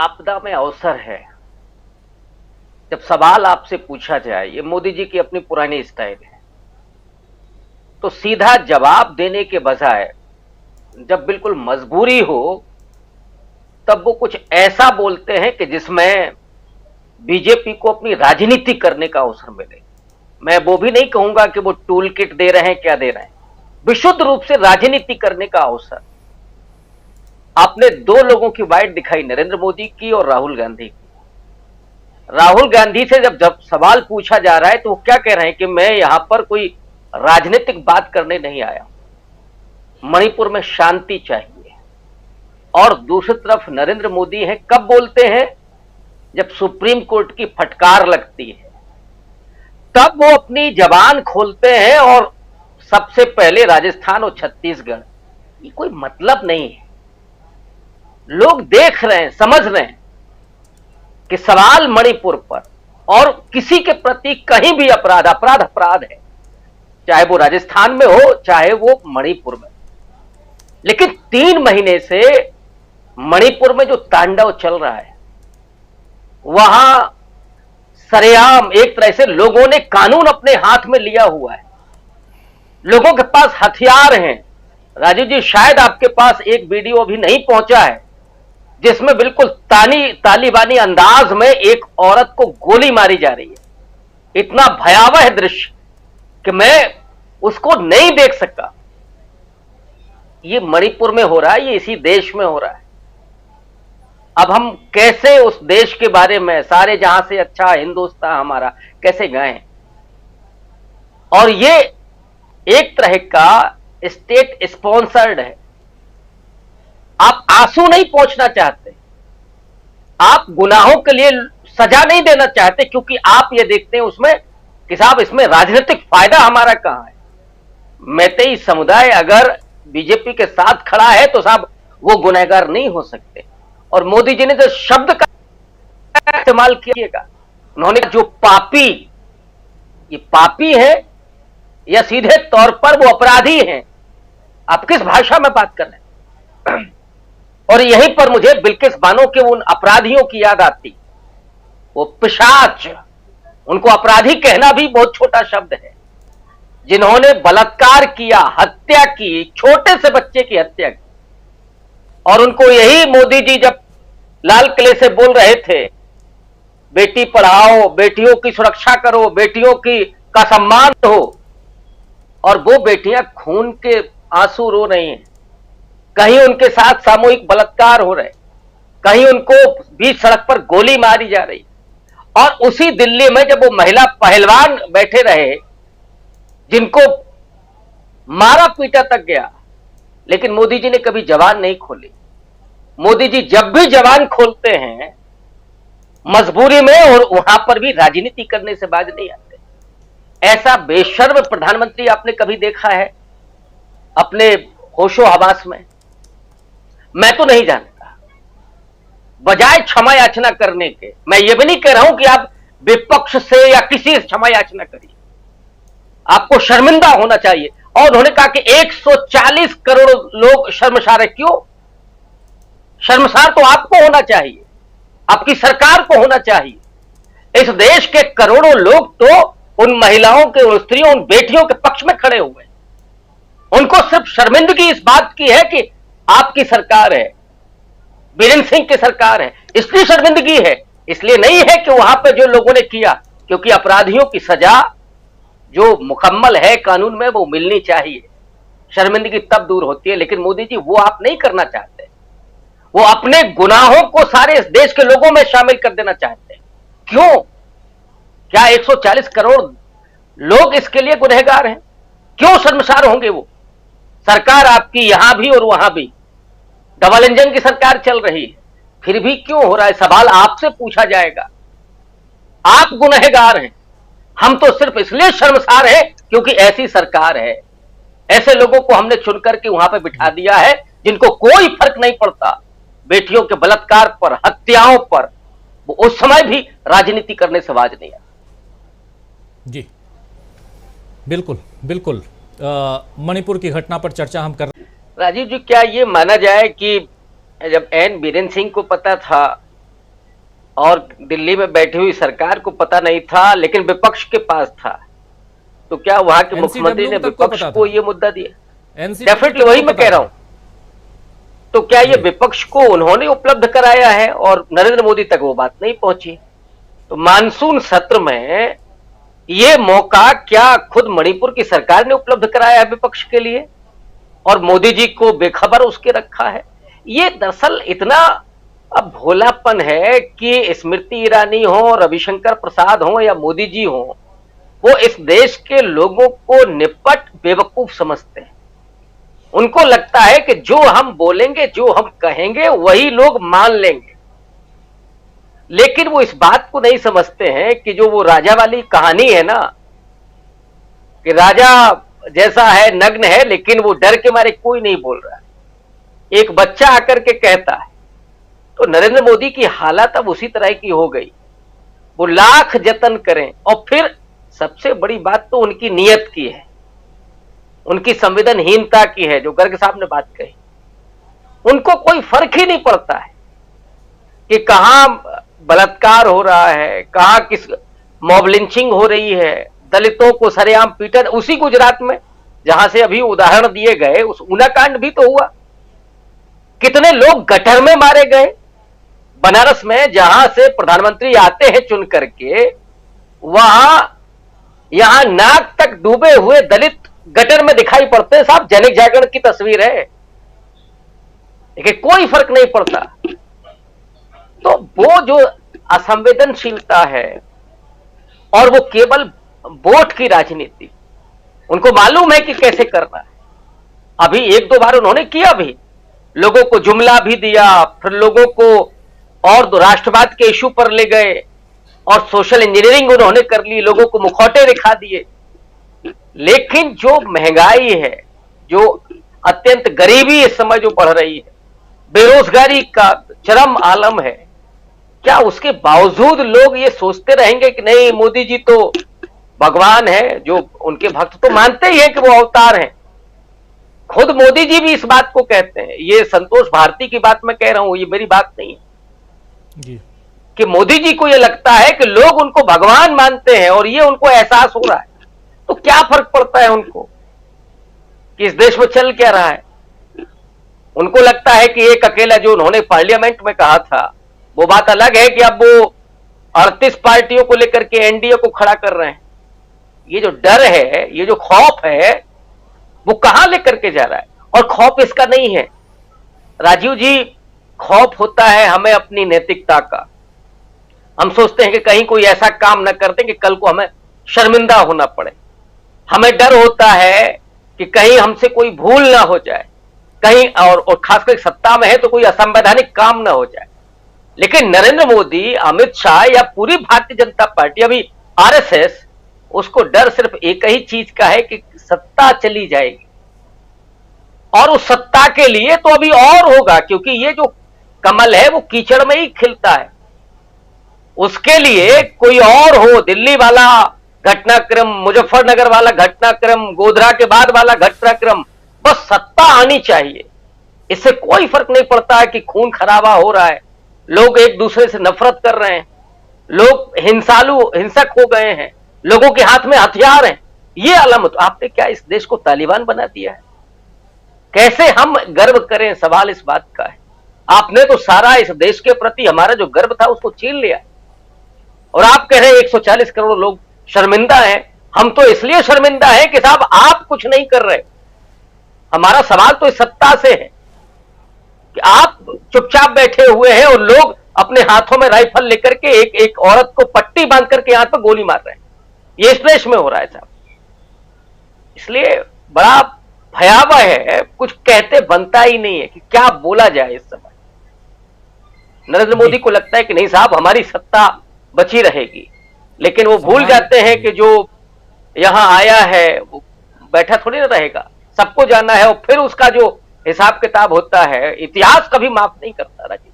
आपदा में अवसर है। जब सवाल आपसे पूछा जाए, ये मोदी जी की अपनी पुरानी स्टाइल है, तो सीधा जवाब देने के बजाय जब बिल्कुल मजबूरी हो तब वो कुछ ऐसा बोलते हैं कि जिसमें बीजेपी को अपनी राजनीति करने का अवसर मिले। मैं वो भी नहीं कहूंगा कि वो टूल किट दे रहे हैं, क्या दे रहे हैं, विशुद्ध रूप से राजनीति करने का अवसर। आपने दो लोगों की वाइट दिखाई, नरेंद्र मोदी की और राहुल गांधी की। राहुल गांधी से जब सवाल पूछा जा रहा है तो वो क्या कह रहे हैं कि मैं यहां पर कोई राजनीतिक बात करने नहीं आया, मणिपुर में शांति चाहिए। और दूसरी तरफ नरेंद्र मोदी हैं, कब बोलते हैं? जब सुप्रीम कोर्ट की फटकार लगती है तब वो अपनी जबान खोलते हैं, और सबसे पहले राजस्थान और छत्तीसगढ़। ये कोई मतलब नहीं है। लोग देख रहे हैं, समझ रहे हैं कि सवाल मणिपुर पर और किसी के प्रति कहीं भी अपराध अपराध अपराध है, चाहे वो राजस्थान में हो चाहे वो मणिपुर में। लेकिन 3 महीने से मणिपुर में जो तांडव चल रहा है, वहां सरेआम एक तरह से लोगों ने कानून अपने हाथ में लिया हुआ है। लोगों के पास हथियार हैं। राजीव जी, शायद आपके पास एक वीडियो भी नहीं पहुंचा है जिसमें बिल्कुल तालिबानी अंदाज में एक औरत को गोली मारी जा रही है। इतना भयावह दृश्य कि मैं उसको नहीं देख सका। ये मणिपुर में हो रहा है, ये इसी देश में हो रहा है। अब हम कैसे उस देश के बारे में, सारे जहां से अच्छा हिंदुस्तान हमारा, कैसे गए? और ये एक तरह का स्टेट स्पॉन्सर्ड है। आप आंसू नहीं पहुंचना चाहते, आप गुनाहों के लिए सजा नहीं देना चाहते, क्योंकि आप ये देखते हैं उसमें कि साहब इसमें राजनीतिक फायदा हमारा कहां है। मैतेई समुदाय अगर बीजेपी के साथ खड़ा है तो साहब वो गुनहगार नहीं हो सकते। और मोदी जी ने जो शब्द का इस्तेमाल किएगा, उन्होंने जो पापी, ये पापी है या सीधे तौर पर वो अपराधी हैं? आप किस भाषा में बात कर रहे हैं? और यहीं पर मुझे बिल्किस बानो के उन अपराधियों की याद आती, वो पिशाच। उनको अपराधी कहना भी बहुत छोटा शब्द है, जिन्होंने बलात्कार किया, हत्या की, छोटे से बच्चे की हत्या की। और उनको यही मोदी जी जब लाल किले से बोल रहे थे, बेटी पढ़ाओ, बेटियों की सुरक्षा करो, बेटियों की का सम्मान हो, और वो बेटियां खून के आंसू रो रही हैं। कहीं उनके साथ सामूहिक बलात्कार हो रहे, कहीं उनको बीच सड़क पर गोली मारी जा रही। और उसी दिल्ली में जब वो महिला पहलवान बैठे रहे जिनको मारा पीटा तक गया, लेकिन मोदी जी ने कभी जबान नहीं खोली। मोदी जी जब भी जबान खोलते हैं मजबूरी में, और वहां पर भी राजनीति करने से बाज नहीं आते। ऐसा बेशर्म प्रधानमंत्री आपने कभी देखा है अपने होशो हवास में? मैं तो नहीं जानता। बजाय क्षमा याचना करने के, मैं ये भी नहीं कह रहा हूं कि आप विपक्ष से या किसी से क्षमा याचना करिए, आपको शर्मिंदा होना चाहिए। और उन्होंने कहा कि 140 करोड़ लोग शर्मसार है। क्यों शर्मसार? तो आपको होना चाहिए, आपकी सरकार को होना चाहिए। इस देश के करोड़ों लोग तो उन महिलाओं के, उन स्त्रियों, उन बेटियों के पक्ष में खड़े हुए। उनको सिर्फ शर्मिंदगी इस बात की है कि आपकी सरकार है, बीरेंद्र सिंह की सरकार है, इसलिए शर्मिंदगी है। इसलिए नहीं है कि वहां पे जो लोगों ने किया, क्योंकि अपराधियों की सजा जो मुकम्मल है कानून में वो मिलनी चाहिए। शर्मिंदगी तब दूर होती है। लेकिन मोदी जी वो आप नहीं करना चाहते। वो अपने गुनाहों को सारे इस देश के लोगों में शामिल कर देना चाहते हैं। क्यों? क्या 140 करोड़ लोग इसके लिए गुनहगार हैं? क्यों शर्मसार होंगे वो? सरकार आपकी यहां भी और वहां भी डबल इंजन की सरकार चल रही है, फिर भी क्यों हो रहा है? सवाल आपसे पूछा जाएगा। आप गुनहगार हैं, हम तो सिर्फ इसलिए शर्मसार हैं क्योंकि ऐसी सरकार है। ऐसे लोगों को हमने चुनकर के वहां पे बिठा दिया है जिनको कोई फर्क नहीं पड़ता बेटियों के बलात्कार पर, हत्याओं पर। वो उस समय भी राजनीति करने से बाज नहीं आया। जी बिल्कुल बिल्कुल। मणिपुर की घटना पर चर्चा हम कर राजीव जी, क्या ये माना जाए कि जब एन बीरेन सिंह को पता था और दिल्ली में बैठी हुई सरकार को पता नहीं था, लेकिन विपक्ष के पास था। तो क्या वहां के मुख्यमंत्री ने विपक्ष को ये मुद्दा दिया? डेफिनेटली वही मैं कह रहा हूं। तो क्या ये विपक्ष को उन्होंने उपलब्ध कराया है और नरेंद्र मोदी तक वो बात नहीं पहुंची? तो मानसून सत्र में ये मौका क्या खुद मणिपुर की सरकार ने उपलब्ध कराया है विपक्ष के लिए, और मोदी जी को बेखबर उसके रखा है? ये दरअसल इतना अब भोलापन है कि स्मृति ईरानी हो, रविशंकर प्रसाद हो या मोदी जी हो, वो इस देश के लोगों को निपट बेवकूफ समझते हैं। उनको लगता है कि जो हम बोलेंगे, जो हम कहेंगे, वही लोग मान लेंगे। लेकिन वो इस बात को नहीं समझते हैं कि जो वो राजा वाली कहानी है ना, कि राजा जैसा है नग्न है, लेकिन वो डर के मारे कोई नहीं बोल रहा है। एक बच्चा आकर के कहता है। तो नरेंद्र मोदी की हालत अब उसी तरह की हो गई। वो लाख जतन करें, और फिर सबसे बड़ी बात तो उनकी नीयत की है, उनकी संवेदनहीनता की है, जो गर्ग साहब ने बात कही। उनको कोई फर्क ही नहीं पड़ता है कि कहां बलात्कार हो रहा है, कहां किस मॉब लिंचिंग हो रही है, दलितों को सरेआम पीटा। उसी गुजरात में जहां से अभी उदाहरण दिए गए, उस ऊना कांड भी तो हुआ। कितने लोग गटर में मारे गए बनारस में, जहां से प्रधानमंत्री आते हैं चुन करके, वहां यहां नाक तक डूबे हुए दलित गटर में दिखाई पड़ते हैं। साहब, दैनिक जागरण की तस्वीर है, लेकिन कोई फर्क नहीं पड़ता। तो वो जो असंवेदनशीलता है, और वो केवल वोट की राजनीति, उनको मालूम है कि कैसे करना है। अभी एक दो बार उन्होंने किया भी, लोगों को जुमला भी दिया, फिर लोगों को और राष्ट्रवाद के इशू पर ले गए, और सोशल इंजीनियरिंग उन्होंने कर ली, लोगों को मुखौटे दिखा दिए। लेकिन जो महंगाई है, जो अत्यंत गरीबी इस समय जो बढ़ रही है, बेरोजगारी का चरम आलम है, क्या उसके बावजूद लोग ये सोचते रहेंगे कि नहीं, मोदी जी तो भगवान है? जो उनके भक्त तो मानते ही हैं कि वो अवतार हैं। खुद मोदी जी भी इस बात को कहते हैं। ये संतोष भारती की बात मैं कह रहा हूं, ये मेरी बात नहीं है जी। कि मोदी जी को ये लगता है कि लोग उनको भगवान मानते हैं, और ये उनको एहसास हो रहा है। तो क्या फर्क पड़ता है उनको कि इस देश में चल क्या रहा है? उनको लगता है कि एक अकेला जो उन्होंने पार्लियामेंट में कहा था, वो बात अलग है कि अब वो 38 पार्टियों को लेकर के एनडीए को खड़ा कर रहे हैं। ये जो डर है, ये जो खौफ है, वो कहां लेकर के जा रहा है? और खौफ इसका नहीं है राजीव जी, खौफ होता है हमें अपनी नैतिकता का। हम सोचते हैं कि कहीं कोई ऐसा काम न कर दे कि कल को हमें शर्मिंदा होना पड़े। हमें डर होता है कि कहीं हमसे कोई भूल ना हो जाए, कहीं और खासकर सत्ता में है तो कोई असंवैधानिक काम ना हो जाए। लेकिन नरेंद्र मोदी, अमित शाह या पूरी भारतीय जनता पार्टी, अभी आरएसएस, उसको डर सिर्फ एक ही चीज का है कि सत्ता चली जाएगी। और उस सत्ता के लिए तो अभी और होगा, क्योंकि ये जो कमल है वो कीचड़ में ही खिलता है। उसके लिए कोई और हो, दिल्ली वाला घटनाक्रम, मुजफ्फरनगर वाला घटनाक्रम, गोधरा के बाद वाला घटनाक्रम, बस सत्ता आनी चाहिए। इससे कोई फर्क नहीं पड़ता है कि खून खराबा हो रहा है, लोग एक दूसरे से नफरत कर रहे हैं, लोग हिंसक हो गए हैं, लोगों के हाथ में हथियार हैं। ये अलामत, आपने क्या इस देश को तालिबान बना दिया है? कैसे हम गर्व करें? सवाल इस बात का है। आपने तो सारा इस देश के प्रति हमारा जो गर्व था उसको छीन लिया, और आप कह रहे हैं 140 करोड़ लोग शर्मिंदा हैं। हम तो इसलिए शर्मिंदा हैं कि साहब आप कुछ नहीं कर रहे। हमारा सवाल तो इस सत्ता से है कि आप चुपचाप बैठे हुए हैं, और लोग अपने हाथों में राइफल लेकर के एक औरत को पट्टी बांध करके यहां पर गोली मार रहे हैं। ये इस देश में हो रहा है साहब। इसलिए बड़ा भयावह है, कुछ कहते बनता ही नहीं है कि क्या बोला जाए इस समय। नरेंद्र मोदी को लगता है कि नहीं साहब, हमारी सत्ता बची रहेगी, लेकिन वो भूल जाते हैं कि जो यहां आया है वो बैठा थोड़ी ना रहेगा, सबको जाना है। और फिर उसका जो हिसाब किताब होता है, इतिहास कभी माफ नहीं करता राजीव।